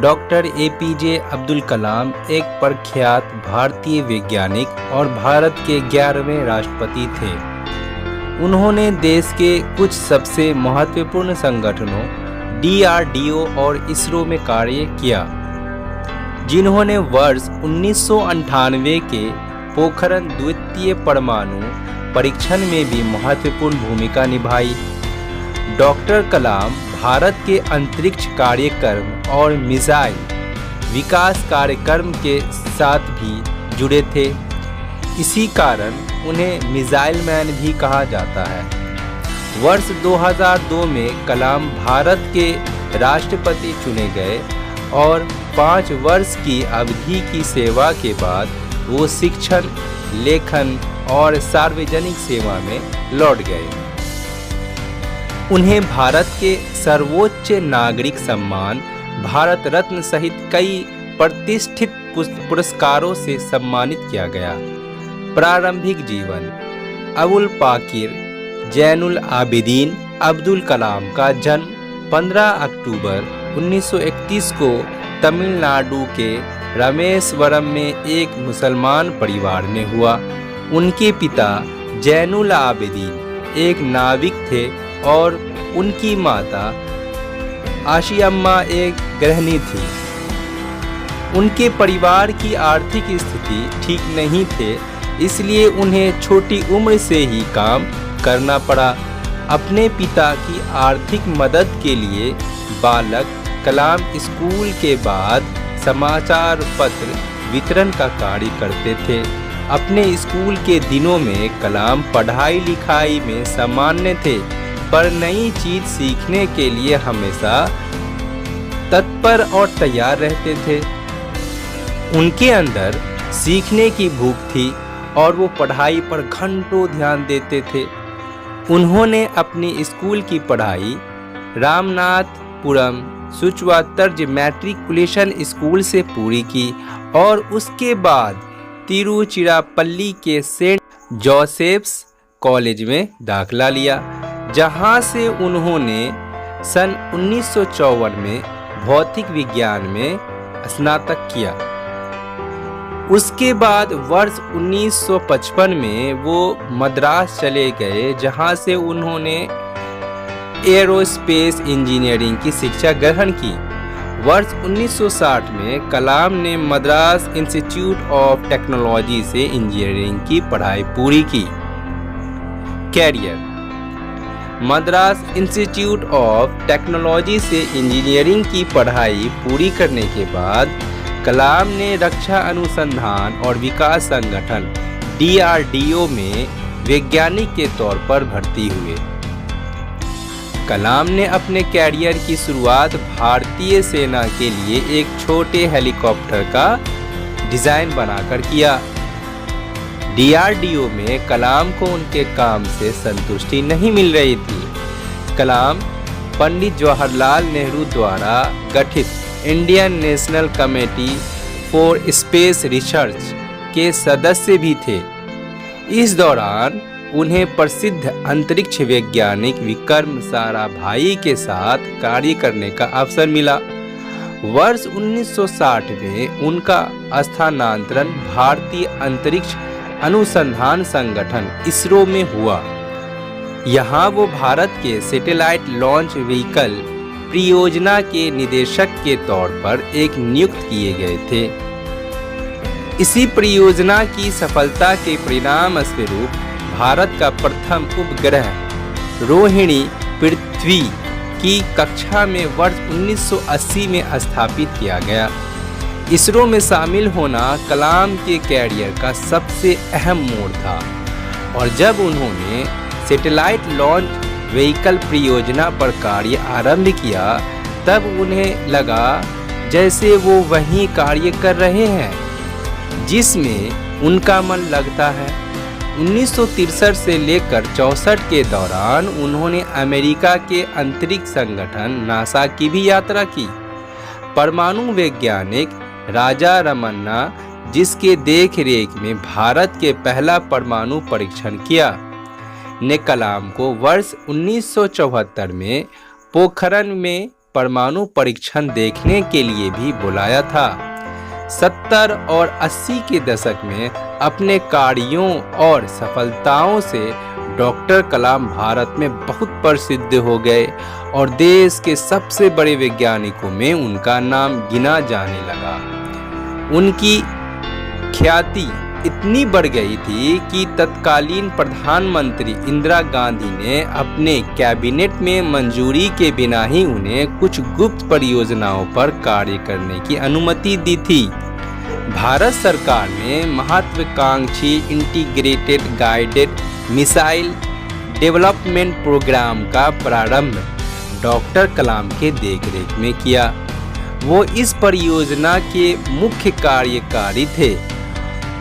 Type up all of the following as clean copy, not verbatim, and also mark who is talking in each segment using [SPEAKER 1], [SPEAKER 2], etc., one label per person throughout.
[SPEAKER 1] Doctor APJ Abdul Kalam एक प्रख्यात भारतीय वैज्ञानिक और भारत के 11वें राष्ट्रपति थे। उन्होंने देश के कुछ सबसे महत्वपूर्ण संगठनों डीआरडीओ और इसरो में कार्य किया, जिन्होंने वर्ष 1998 के पोखरण द्वितीय परमाणु परीक्षण में भी महत्वपूर्ण भूमिका निभाई। डॉक्टर कलाम भारत के अंतरिक्ष कार्यक्रम और मिसाइल विकास कार्यक्रम के साथ भी जुड़े थे। इसी कारण उन्हें मिसाइल मैन भी कहा जाता है। वर्ष 2002 में कलाम भारत के राष्ट्रपति चुने गए और 5 वर्ष की अवधि की सेवा के बाद वो शिक्षण, लेखन और सार्वजनिक सेवा में लौट गए। उन्हें भारत के सर्वोच्च नागरिक सम्मान भारत रत्न सहित कई प्रतिष्ठित पुरस्कारों से सम्मानित किया गया। प्रारंभिक जीवन। अबुल पाकिर जैनुल आबिदीन अब्दुल कलाम का जन्म 15 अक्टूबर 1931 को तमिलनाडु के रामेश्वरम में एक मुसलमान परिवार में हुआ। उनके पिता जैनुल आबिदीन एक नाविक थे और उनकी माता आशियम्मा एक गृहिणी थी। उनके परिवार की आर्थिक स्थिति ठीक नहीं थे, इसलिए उन्हें छोटी उम्र से ही काम करना पड़ा। अपने पिता की आर्थिक मदद के लिए बालक कलाम स्कूल के बाद समाचार पत्र वितरण का कार्य करते थे। अपने स्कूल के दिनों में कलाम पढ़ाई लिखाई में सामान्य थे, पर नई चीज सीखने के लिए हमेशा तत्पर और तैयार रहते थे। उनके अंदर सीखने की भूख थी और वो पढ़ाई पर घंटों ध्यान देते थे। उन्होंने अपनी स्कूल की पढ़ाई रामनाथपुरम सुचवा तर्ज मैट्रिकुलेशन स्कूल से पूरी की और उसके बाद तिरुचिरापल्ली के सेंट जोसेफ्स कॉलेज में दाखिला लिया, जहां से उन्होंने सन 1954 में भौतिक विज्ञान में स्नातक किया। उसके बाद वर्ष 1955 में वो मद्रास चले गए, जहां से उन्होंने एरोस्पेस इंजीनियरिंग की शिक्षा ग्रहण की। वर्ष 1960 में कलाम ने मद्रास इंस्टीट्यूट ऑफ टेक्नोलॉजी से इंजीनियरिंग की पढ़ाई पूरी की। Career. Madras institute of technology से इंजीनियरिंग की पढ़ाई पूरी करने के बाद कलाम ने रक्षा अनुसंधान और विकास संगठन डीआरडीओ में वैज्ञानिक के तौर पर भर्ती हुए। कलाम ने अपने कैरियर की शुरुआत भारतीय सेना के लिए एक छोटे हेलीकॉप्टर का डिजाइन बनाकर किया। डीआरडीओ में कलाम को उनके काम से संतुष्टि नहीं मिल रही थी। कलाम पंडित जवाहरलाल नेहरू द्वारा गठित Indian national committee for space research के सदस्य भी थे। इस दौरान उन्हें प्रसिद्ध अंतरिक्ष वैज्ञानिक विक्रम साराभाई के साथ कार्य करने का अवसर मिला। वर्ष 1960 में उनका स्थानांतरण भारतीय अंतरिक्ष अनुसंधान संगठन इसरो में हुआ। यहाँ वो भारत के सैटेलाइट लॉन्च व्हीकल परियोजना के निदेशक के तौर पर नियुक्त किए गए थे। इसी परियोजना की सफलता के परिणाम स्वरूप भारत का प्रथम उपग्रह रोहिणी पृथ्वी की कक्षा में वर्ष 1980 में स्थापित किया गया। इसरो में शामिल होना कलाम के कैरियर का सबसे अहम मोड़ था और जब उन्होंने सैटेलाइट लॉन्च व्हीकल परियोजना पर कार्य आरंभ किया, तब उन्हें लगा जैसे वो वहीं कार्य कर रहे हैं जिसमें उनका मन लगता है। 1963 से लेकर 64 के दौरान उन्होंने अमेरिका के अंतरिक्ष संगठन नासा की भी यात्रा की। परमाणु वैज्ञानिक राजा रमन्ना, जिसके देखरेख में भारत के पहला परमाणु परीक्षण किया, ने कलाम को वर्ष 1974 में पोखरण में परमाणु परीक्षण देखने के लिए भी बुलाया था। 70 और 80 के दशक में अपने कार्यों और सफलताओं से डॉक्टर कलाम भारत में बहुत प्रसिद्ध हो गए और देश के सबसे बड़े वैज्ञानिकों में उनका नाम गिना जाने लगा। उनकी ख्याति इतनी बढ़ गई थी कि तत्कालीन प्रधानमंत्री इंदिरा गांधी ने अपने कैबिनेट में मंजूरी के बिना ही उन्हें कुछ गुप्त परियोजनाओं पर कार्य करने की अनुमति दी थी। भारत सरकार ने महत्वाकांक्षी integrated guided missile development programme का प्रारंभ डॉक्टर कलाम के देखरेख में किया। वो इस परियोजना के मुख्य कार्यकारी थे।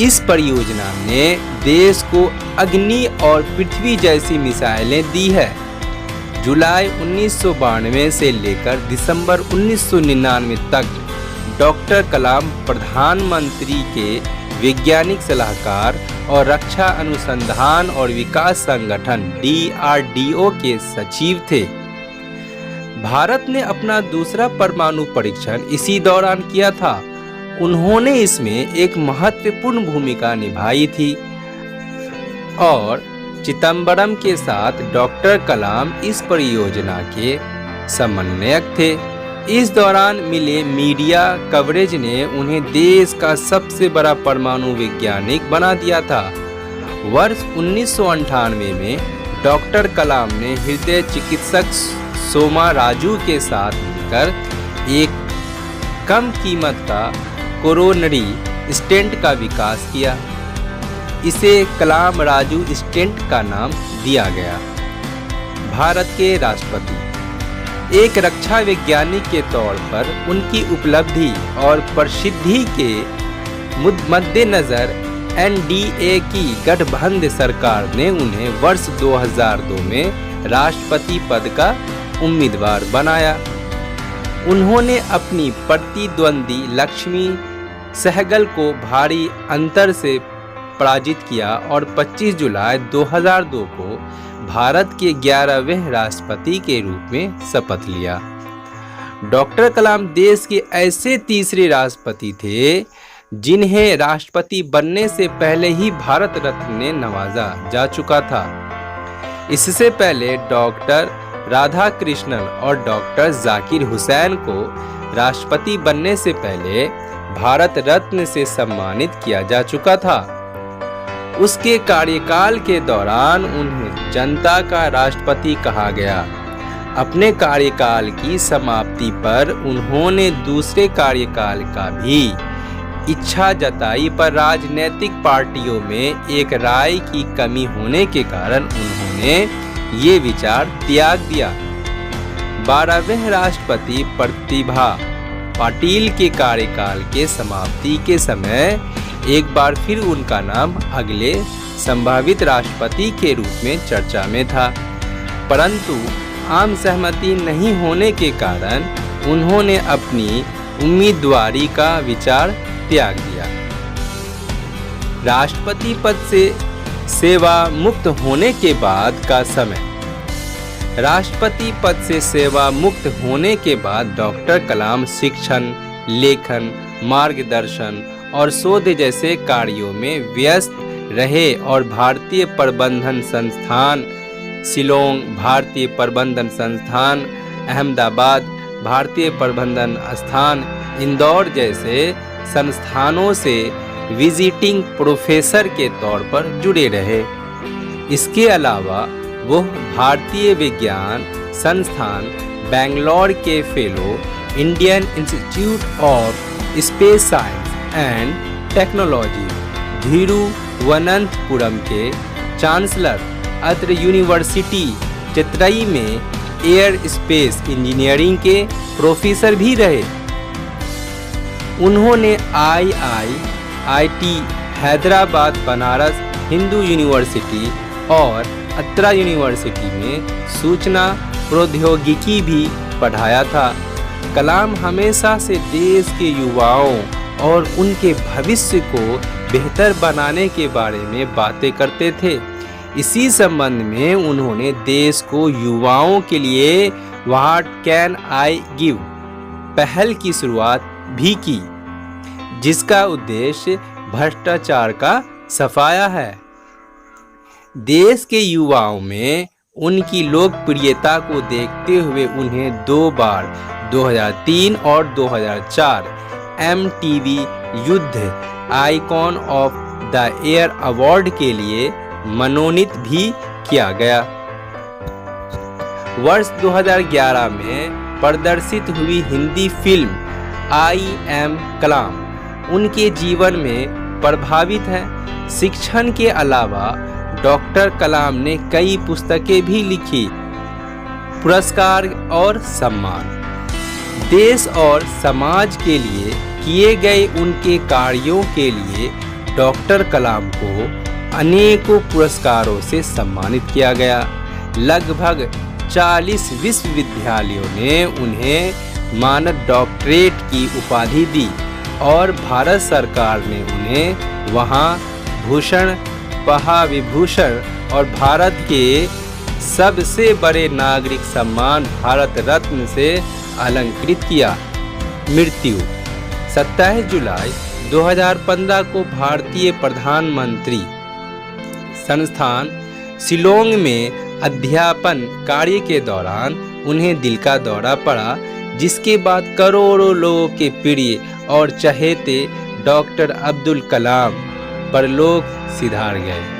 [SPEAKER 1] इस परियोजना ने देश को अग्नि और पृथ्वी जैसी मिसाइलें दी है। जुलाई 1992 से लेकर दिसंबर 1999 तक डॉक्टर कलाम प्रधानमंत्री के वैज्ञानिक सलाहकार और रक्षा अनुसंधान और विकास संगठन DRDO के सचिव थे। भारत ने अपना दूसरा परमाणु परीक्षण इसी दौरान किया था। उन्होंने इसमें एक महत्वपूर्ण भूमिका निभाई थी और चिदंबरम के साथ डॉक्टर कलाम इस परियोजना के समन्वयक थे। इस दौरान मिले मीडिया कवरेज ने उन्हें देश का सबसे बड़ा परमाणु वैज्ञानिक बना दिया था। वर्ष 1998 में डॉक्टर कलाम ने हृदय चिकित्सक सोमा राजू के साथ मिलकर एक कम कीमत का कोरोनरी स्टेंट का विकास किया। इसे कलाम राजू स्टेंट का नाम दिया गया। भारत के राष्ट्रपति एक रक्षा वैज्ञानिक के तौर पर उनकी उपलब्धि और प्रसिद्धि के मद्देनजर NDA की गठबंधन सरकार ने उन्हें वर्ष 2002 में राष्ट्रपति पद का उम्मीदवार बनाया। उन्होंने अपनी प्रतिद्वंदी लक्ष्मी सहगल को भारी अंतर से पराजित किया और 25 जुलाई 2002 को भारत के 11वें राष्ट्रपति के रूप में शपथ लिया। डॉक्टर कलाम देश के ऐसे तीसरे राष्ट्रपति थे जिन्हें राष्ट्रपति बनने से पहले ही भारत रत्न ने नवाजा जा चुका था। इससे पहले डॉक्टर राधाकृष्णन और डॉक्टर जाकिर हुसैन को राष्ट्रपति बनने से पहले भारत रत्न से सम्मानित किया जा चुका था। उसके कार्यकाल के दौरान उन्हें जनता का राष्ट्रपति कहा गया। अपने कार्यकाल की समाप्ति पर उन्होंने दूसरे कार्यकाल का भी इच्छा जताई, पर राजनीतिक पार्टियों में एक राय की कमी होने के कारण उन्होंने ये विचार त्याग दिया। 12वें राष्ट्रपति प्रतिभा पाटिल के कार्यकाल के समाप्ति के समय एक बार फिर उनका नाम अगले संभावित राष्ट्रपति के रूप में चर्चा में था, परंतु आम सहमति नहीं होने के कारण उन्होंने अपनी उम्मीदवारी का विचार त्याग दिया। राष्ट्रपति पद से सेवा मुक्त होने के बाद का समय। राष्ट्रपति पद से सेवा मुक्त होने के बाद डॉक्टर कलाम शिक्षण, लेखन, मार्गदर्शन और शोध जैसे कार्यों में व्यस्त रहे और भारतीय प्रबंधन संस्थान शिलोंग, भारतीय प्रबंधन संस्थान अहमदाबाद, भारतीय प्रबंधन संस्थान इंदौर जैसे संस्थानों से विजिटिंग प्रोफेसर के तौर पर जुड़े रहे। इसके अलावा वो भारतीय विज्ञान संस्थान बेंगलोर के fellow, Indian institute of space science and technology Thiruvananthapuram के चांसलर, अत्र यूनिवर्सिटी चित्रई में एयर स्पेस इंजीनियरिंग के प्रोफेसर भी रहे। उन्होंने IIT हैदराबाद, बनारस हिंदू यूनिवर्सिटी और अत्रा यूनिवर्सिटी में सूचना प्रौद्योगिकी भी पढ़ाया था। कलाम हमेशा से देश के युवाओं और उनके भविष्य को बेहतर बनाने के बारे में बातें करते थे। इसी संबंध में उन्होंने देश को युवाओं के लिए व्हाट कैन आई गिव पहल की शुरुआत भी की, जिसका उद्देश्य भ्रष्टाचार का सफाया है। देश के युवाओं में उनकी लोकप्रियता को देखते हुए उन्हें 2 बार 2003 और 2004 MTV युद्ध icon of the year award के लिए मनोनीत भी किया गया। वर्ष 2011 में प्रदर्शित हुई हिंदी फिल्म आई एम कलाम उनके जीवन में प्रभावित है। शिक्षण के अलावा डॉक्टर कलाम ने कई पुस्तकें भी लिखी। पुरस्कार और सम्मान। देश और समाज के लिए किए गए उनके कार्यों के लिए डॉक्टर कलाम को अनेकों पुरस्कारों से सम्मानित किया गया। लगभग 40 विश्वविद्यालयों ने उन्हें मानद डॉक्टरेट की उपाधि दी और भारत सरकार ने उन्हें वहाँ भूषण, महाविभूषण और भारत के सबसे बड़े नागरिक सम्मान भारत रत्न से अलंकृत किया। मृत्यु 27 जुलाई 2015 को भारतीय प्रधानमंत्री संस्थान शिलोंग में अध्यापन कार्य के दौरान उन्हें दिल का दौरा पड़ा, जिसके बाद करोड़ों लोगों के प्रिय और चहेते डॉक्टर अब्दुल कलाम परलोक सिधार गए।